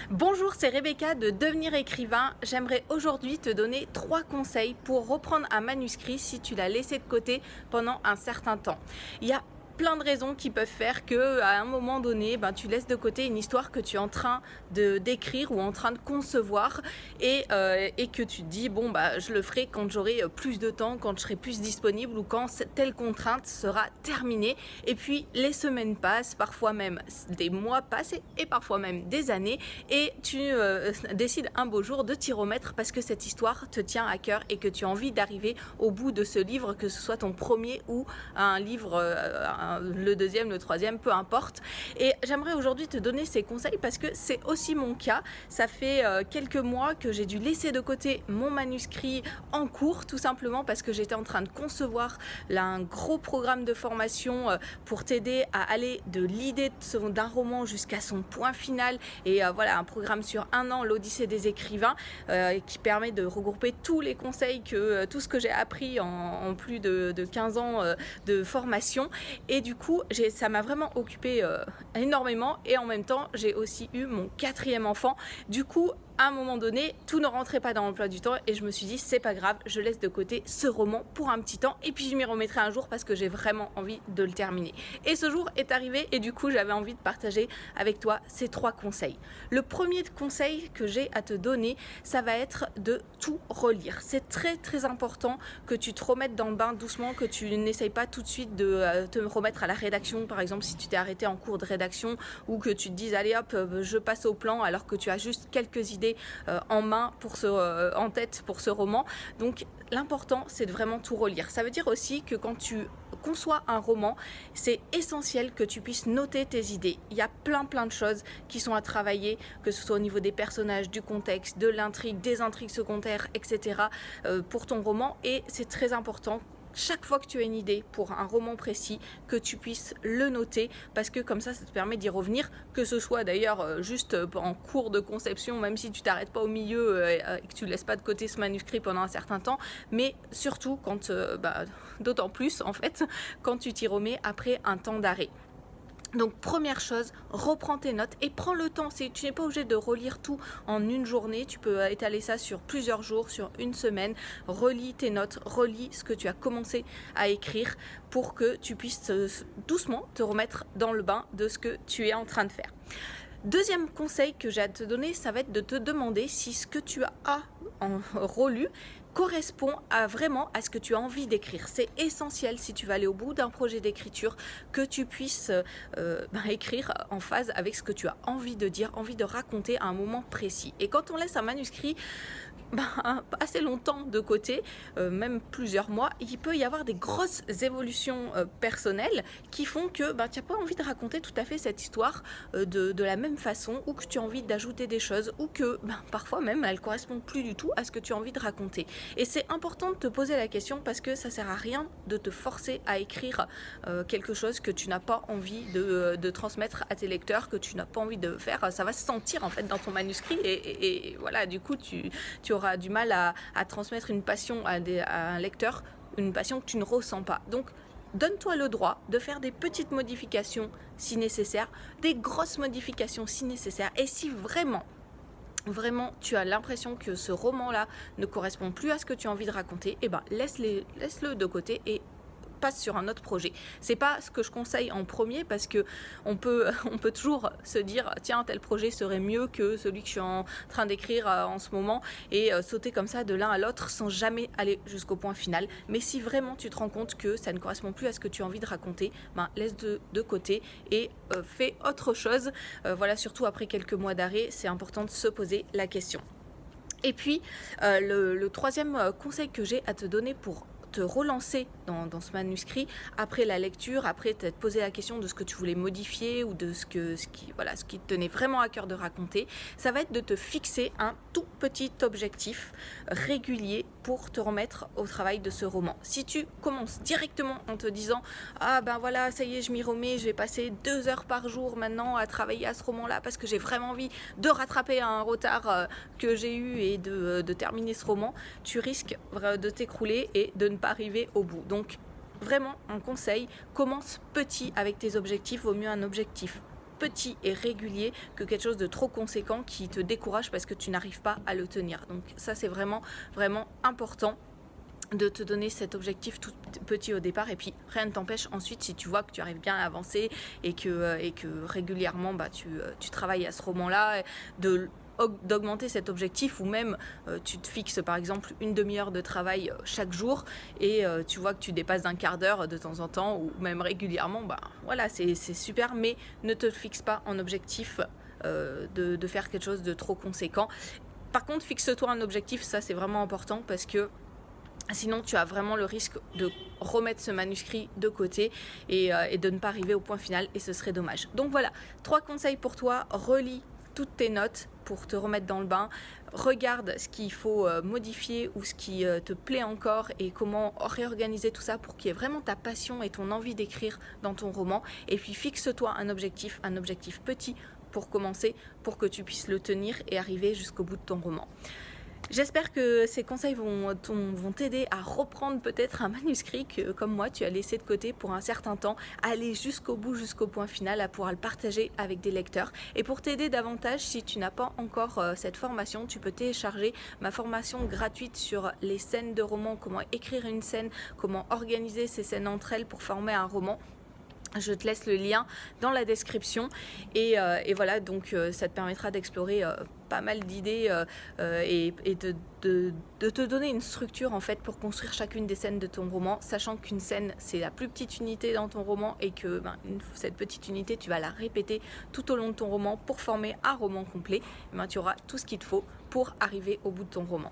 Bonjour, c'est Rebecca de Devenir écrivain. J'aimerais aujourd'hui te donner 3 conseils pour reprendre un manuscrit si tu l'as laissé de côté pendant un certain temps. Il y a plein de raisons qui peuvent faire que à un moment donné, tu laisses de côté une histoire que tu es en train d'écrire ou en train de concevoir et que tu te dis je le ferai quand j'aurai plus de temps, quand je serai plus disponible ou quand telle contrainte sera terminée. Et puis les semaines passent, parfois même des mois passent et parfois même des années, et tu décides un beau jour de t'y remettre parce que cette histoire te tient à cœur et que tu as envie d'arriver au bout de ce livre, que ce soit ton premier ou un livre, le deuxième, le troisième, peu importe. Et j'aimerais aujourd'hui te donner ces conseils parce que c'est aussi mon cas. Ça fait quelques mois que j'ai dû laisser de côté mon manuscrit en cours, tout simplement parce que j'étais en train de concevoir là, un gros programme de formation pour t'aider à aller de l'idée d'un roman jusqu'à son point final. Et voilà, un programme sur 1 an, l'Odyssée des écrivains, qui permet de regrouper tous les conseils, tout ce que j'ai appris en plus de 15 ans de formation. Et du coup, ça m'a vraiment occupé énormément. Et en même temps, j'ai aussi eu mon 4e enfant. Du coup, à un moment donné, tout ne rentrait pas dans l'emploi du temps et je me suis dit c'est pas grave, je laisse de côté ce roman pour un petit temps et puis je m'y remettrai un jour parce que j'ai vraiment envie de le terminer. Et ce jour est arrivé et du coup j'avais envie de partager avec toi ces 3 conseils. Le premier conseil que j'ai à te donner, ça va être de tout relire. C'est très très important que tu te remettes dans le bain doucement, que tu n'essayes pas tout de suite de te remettre à la rédaction, par exemple si tu t'es arrêté en cours de rédaction, ou que tu te dises allez hop, je passe au plan alors que tu as juste quelques idées en main en tête pour ce roman. Donc l'important c'est de vraiment tout relire. Ça veut dire aussi que quand tu conçois un roman, c'est essentiel que tu puisses noter tes idées. Il y a plein de choses qui sont à travailler, que ce soit au niveau des personnages, du contexte, de l'intrigue, des intrigues secondaires, etc. Pour ton roman, et c'est très important chaque fois que tu as une idée pour un roman précis, que tu puisses le noter, parce que comme ça te permet d'y revenir, que ce soit d'ailleurs juste en cours de conception, même si tu t'arrêtes pas au milieu et que tu laisses pas de côté ce manuscrit pendant un certain temps, mais surtout d'autant plus en fait, quand tu t'y remets après un temps d'arrêt. Donc première chose, reprends tes notes et prends le temps. Tu n'es pas obligé de relire tout en une journée, tu peux étaler ça sur plusieurs jours, sur une semaine. Relis tes notes, relis ce que tu as commencé à écrire pour que tu puisses doucement te remettre dans le bain de ce que tu es en train de faire. Deuxième conseil que j'ai à te donner, ça va être de te demander si ce que tu as relu correspond vraiment à ce que tu as envie d'écrire. C'est essentiel si tu vas aller au bout d'un projet d'écriture que tu puisses écrire en phase avec ce que tu as envie de dire, envie de raconter à un moment précis. Et quand on laisse un manuscrit assez longtemps de côté, même plusieurs mois, il peut y avoir des grosses évolutions personnelles qui font que tu n'as pas envie de raconter tout à fait cette histoire de la même façon, ou que tu as envie d'ajouter des choses, ou que parfois même elle ne correspond plus du tout à ce que tu as envie de raconter. Et c'est important de te poser la question parce que ça ne sert à rien de te forcer à écrire quelque chose que tu n'as pas envie de transmettre à tes lecteurs, que tu n'as pas envie de faire. Ça va se sentir en fait dans ton manuscrit et voilà, du coup tu auras du mal à transmettre une passion à un lecteur, une passion que tu ne ressens pas. Donc donne-toi le droit de faire des petites modifications si nécessaire, des grosses modifications si nécessaire, et si vraiment tu as l'impression que ce roman-là ne correspond plus à ce que tu as envie de raconter, laisse-le de côté et passe sur un autre projet. C'est pas ce que je conseille en premier parce que on peut toujours se dire tiens, tel projet serait mieux que celui que je suis en train d'écrire en ce moment, et sauter comme ça de l'un à l'autre sans jamais aller jusqu'au point final. Mais si vraiment tu te rends compte que ça ne correspond plus à ce que tu as envie de raconter, laisse de côté et fais autre chose. Voilà, surtout après quelques mois d'arrêt, c'est important de se poser la question. Et puis le troisième conseil que j'ai à te donner pour te relancer dans ce manuscrit, après la lecture, après t'être posé la question de ce que tu voulais modifier ou de ce qui te tenait vraiment à cœur de raconter, ça va être de te fixer un tout petit objectif régulier pour te remettre au travail de ce roman. Si tu commences directement en te disant voilà, ça y est, je m'y remets, je vais passer 2 heures par jour maintenant à travailler à ce roman-là parce que j'ai vraiment envie de rattraper un retard que j'ai eu et de terminer ce roman, tu risques de t'écrouler et de ne pas arriver au bout. Donc vraiment un conseil, commence petit avec tes objectifs, vaut mieux un objectif petit et régulier que quelque chose de trop conséquent qui te décourage parce que tu n'arrives pas à le tenir. Donc ça, c'est vraiment, vraiment important de te donner cet objectif tout petit au départ, et puis rien ne t'empêche ensuite, si tu vois que tu arrives bien à avancer et que régulièrement tu travailles à ce roman-là, d'augmenter cet objectif, ou même tu te fixes par exemple une demi-heure de travail chaque jour et tu vois que tu dépasses d'un quart d'heure de temps en temps ou même régulièrement, voilà, c'est super, mais ne te fixe pas en objectif de faire quelque chose de trop conséquent. Par contre, fixe-toi un objectif, ça c'est vraiment important, parce que sinon, tu as vraiment le risque de remettre ce manuscrit de côté et de ne pas arriver au point final, et ce serait dommage. Donc voilà, 3 conseils pour toi. Relis toutes tes notes pour te remettre dans le bain. Regarde ce qu'il faut modifier ou ce qui te plaît encore, et comment réorganiser tout ça pour qu'il y ait vraiment ta passion et ton envie d'écrire dans ton roman. Et puis fixe-toi un objectif petit pour commencer, pour que tu puisses le tenir et arriver jusqu'au bout de ton roman. J'espère que ces conseils vont t'aider à reprendre peut-être un manuscrit que, comme moi, tu as laissé de côté pour un certain temps, à aller jusqu'au bout, jusqu'au point final, à pouvoir le partager avec des lecteurs. Et pour t'aider davantage, si tu n'as pas encore cette formation, tu peux télécharger ma formation gratuite sur les scènes de roman, comment écrire une scène, comment organiser ces scènes entre elles pour former un roman. Je te laisse le lien dans la description, et voilà, donc ça te permettra d'explorer pas mal d'idées et de te donner une structure en fait pour construire chacune des scènes de ton roman, sachant qu'une scène c'est la plus petite unité dans ton roman, et que cette petite unité tu vas la répéter tout au long de ton roman pour former un roman complet. Tu auras tout ce qu'il te faut pour arriver au bout de ton roman.